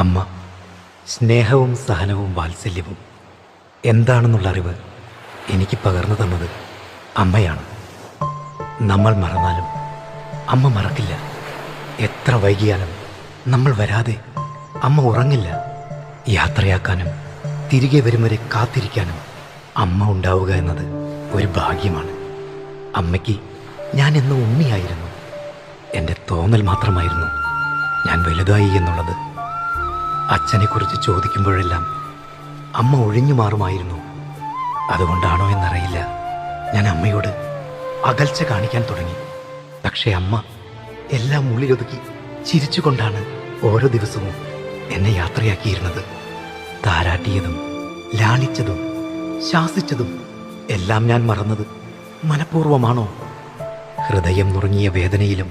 അമ്മ സ്നേഹവും സഹനവും വാത്സല്യവും എന്താണെന്നുള്ള അറിവ് എനിക്ക് പകർന്നു തന്നത് അമ്മയാണ്. നമ്മൾ മറന്നാലും അമ്മ മറക്കില്ല. എത്ര വൈകിയാലും നമ്മൾ വരാതെ അമ്മ ഉറങ്ങില്ല. യാത്രയാക്കാനും തിരികെ വരും വരെ കാത്തിരിക്കാനും അമ്മ ഉണ്ടാവുക എന്നത് ഒരു ഭാഗ്യമാണ്. അമ്മയ്ക്ക് ഞാൻ എന്നും ഉണ്ണിയായിരുന്നു. എൻ്റെ തോന്നൽ മാത്രമായിരുന്നു ഞാൻ വലുതായി എന്നുള്ളത്. അച്ഛനെക്കുറിച്ച് ചോദിക്കുമ്പോഴെല്ലാം അമ്മ ഒഴിഞ്ഞു മാറുമായിരുന്നു. അതുകൊണ്ടാണോ എന്നറിയില്ല, ഞാൻ അമ്മയോട് അകൽച്ച കാണിക്കാൻ തുടങ്ങി. പക്ഷേ അമ്മ എല്ലാം ഉള്ളിലൊതുക്കി ചിരിച്ചുകൊണ്ടാണ് ഓരോ ദിവസവും എന്നെ യാത്രയാക്കിയിരുന്നത്. താരാട്ടിയതും ലാളിച്ചതും ശാസിച്ചതും എല്ലാം ഞാൻ മറന്നത് മനഃപൂർവ്വമാണോ? ഹൃദയം നുറുങ്ങിയ വേദനയിലും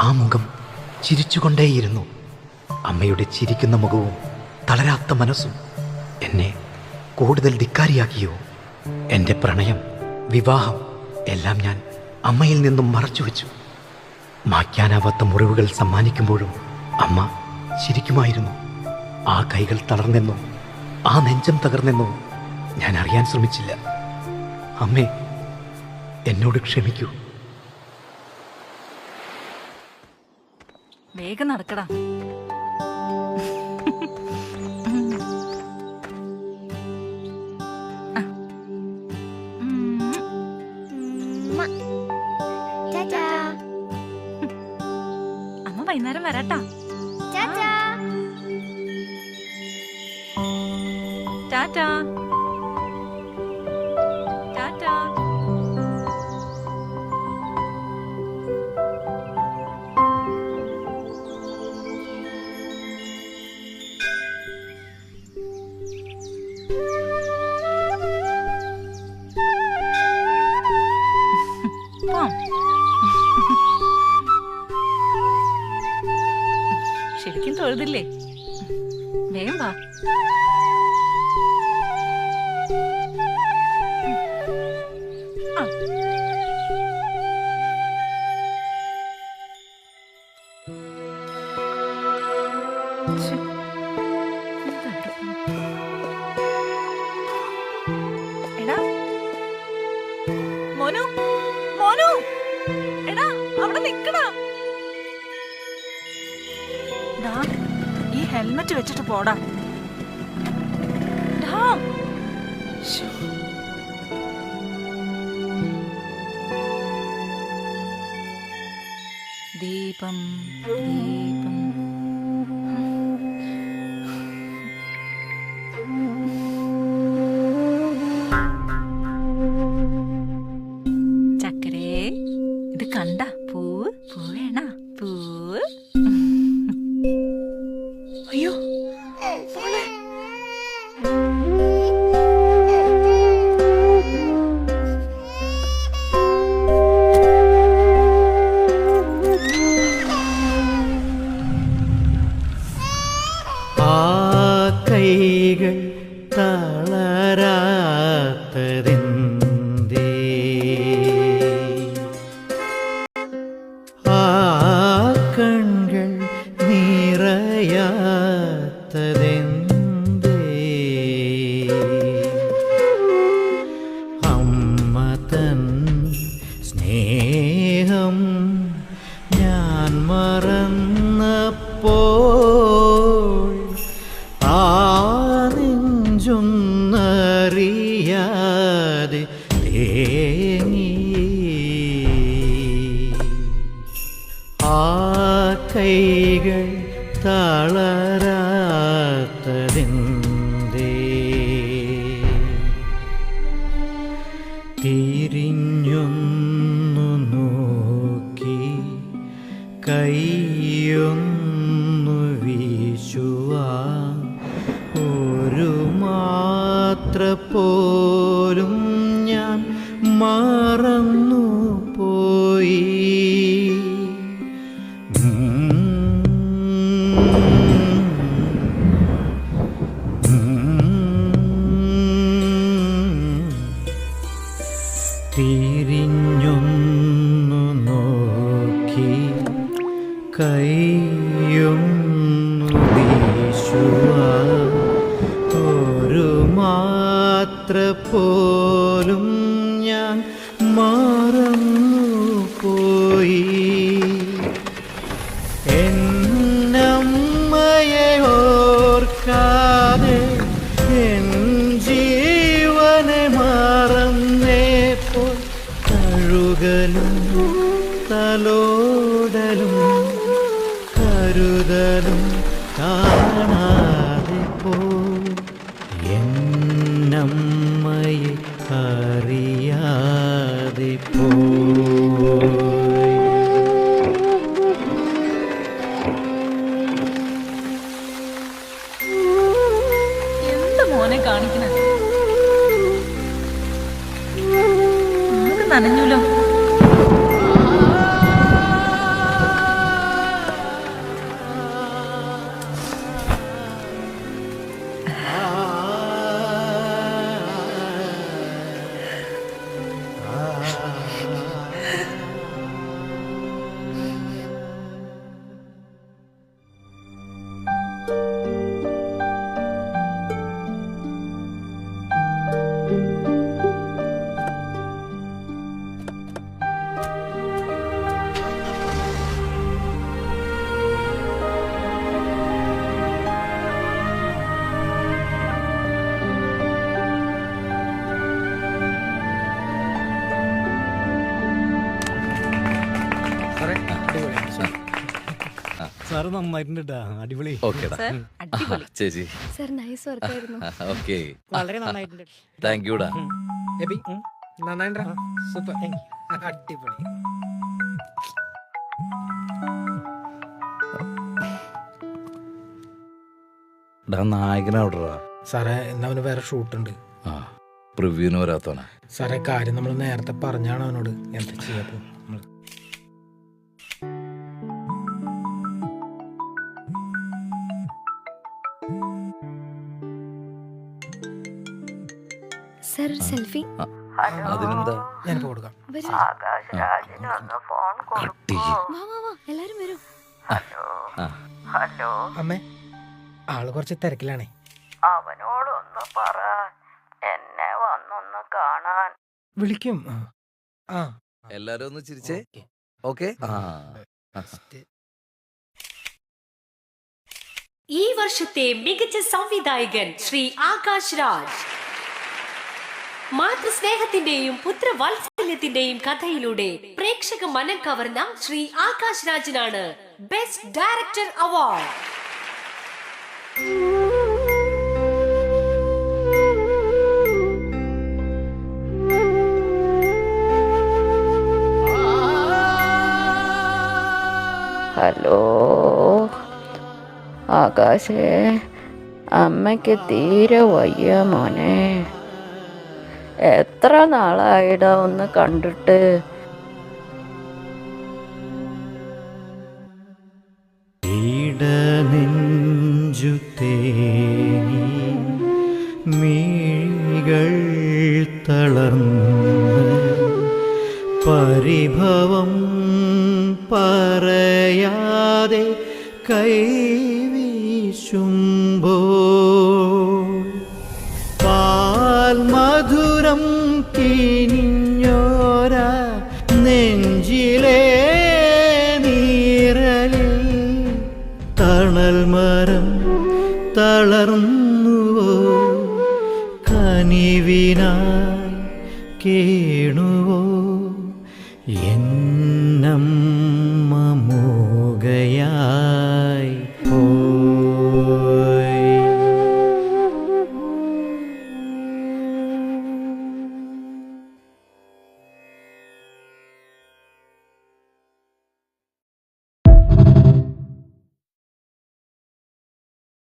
ആ മുഖം ചിരിച്ചുകൊണ്ടേയിരുന്നു. അമ്മയുടെ ചിരിക്കുന്ന മുഖവും തളരാത്ത മനസ്സും എന്നെ കൂടുതൽ ധിക്കാരിയാക്കിയോ? എൻ്റെ പ്രണയം, വിവാഹം എല്ലാം ഞാൻ അമ്മയിൽ നിന്നും മറച്ചു വെച്ചു. മായ്ക്കാനാവാത്ത മുറിവുകൾ സമ്മാനിക്കുമ്പോഴും അമ്മ ചിരിക്കുമായിരുന്നു. ആ കൈകൾ തളർന്നെന്നോ ആ നെഞ്ചം തകർന്നെന്നോ ഞാൻ അറിയാൻ ശ്രമിച്ചില്ല. അമ്മേ, എന്നോട് ക്ഷമിക്കൂ. വേഗം നടക്കടാ. അമ്മ വൈകുന്നേരം വരാട്ടാ. ടാറ്റാ. ടാറ്റാ. ശരിക്കും തൊഴുതില്ലേ? വേഗം വാ. എടാ മോനു, മോനു, എടാ അവിടെ നിക്കടാ. ഈ ഹെൽമെറ്റ് വെച്ചിട്ട് പോടാ. ദീപം ദീപം ചക്കരേ, ഇത് കണ്ട പൂവ്? പൂവേണ പൂവ്. അയ്യോ മോളെ. ആ കൈകൾ തളരാത്തതെന്തേ? ആ കൺകൾ നിറയാത്തതെന്തേ? അമ്മ തൻ സ്നേഹം ഞാൻ മറന്നപ്പോൾ ആ നെഞ്ചൊന്നറിയാതെ തേങ്ങി. ആ കൈകൾ തളരാത്തതെന്തേ? തിരിഞ്ഞൊന്നു നോക്കി കൈയൊന്നു വീശുവാൻ ഒരു മാത്ര പോലും ഞാൻ മറന്നു പോയി. തിരിഞ്ഞൊന്നു നോക്കി കൈയൊന്നു വീശുവാൻ ഒരു മാത്ര പോലും ഞാൻ മറന്നു പോയി. എന്നമ്മയെ ഓർക്കാതെ എൻ ജീവനെ മറന്നേപ്പോൾ തഴുകലും തലോടലും കരുതലും കാണാതെ പോയി. എന്നമ്മയെ അറിയാതെ പോയി. എന്ത് മോനെ കാണിക്കണ നനഞ്ഞൂലോ. സാറ് നന്നായിട്ടുണ്ട് ട്ടാ. അടിപൊളി. ഓക്കേടാ സർ അടിപൊളി. ചേച്ചി. Sir nice വർക്കായിരുന്നു. ഓക്കെ, വളരെ നന്നായിട്ടുണ്ട്. താങ്ക് യുടാ. എബി നന്നായിട്ടാ, സൂപ്പർ, അടിപൊളി. നായകനവിടാ സാറേ എന്നാ അവന് വേറെ ഷൂട്ടുണ്ട്. ആ, പ്രിവ്യൂന് വരാത്തവനാ. സാറേ കാര്യം നമ്മൾ നേരത്തെ പറഞ്ഞാണ് അവനോട്, എന്താ ചെയ്യാപ്പോ നമ്മള്. Sir selfie. അതിനെന്താ ഞാനിപ്പോ കൊടുക്കാം. വരൂ. കട്ടി. വാ വാ വാ എല്ലാരും വരൂ. അമ്മേ, ആള് കുറച്ച് തിരക്കിലാണേ. അവനോടൊന്ന് പറ എന്നെ വന്നൊന്ന് കാണാൻ. വിളിക്കും. ആ എല്ലാരും ഒന്ന് ചിരിച്ചേ. ഓക്കെ. ഈ വർഷത്തെ മികച്ച സംവിധായകൻ ശ്രീ ആകാശ് രാജ്. മാതൃസ്നേഹത്തിന്റെയും പുത്രവാത്സല്യത്തിന്റെയും കഥയിലൂടെ പ്രേക്ഷക മനം കവർന്ന ശ്രീ ആകാശ് രാജിനാണ് ബെസ്റ്റ് ഡയറക്ടർ അവാർഡ്. ഹലോ ആകാശേ, അമ്മയ്ക്ക് തീരെ വയ്യ മോനെ. എത്ര നാളായിടാ ഒന്ന് കണ്ടിട്ട്. നെഞ്ചു തേങ്ങി മിഴികൾ തളർന്ന് പരിഭവം പറയാതെ കൈവീശുമ്പോൾ പാൽ മധുരം കിനിഞ്ഞോര നെഞ്ചിലേ നീറലിൽ തണൽ മരം തളർന്നുവോ, കനിവിനായി കേണുവോ.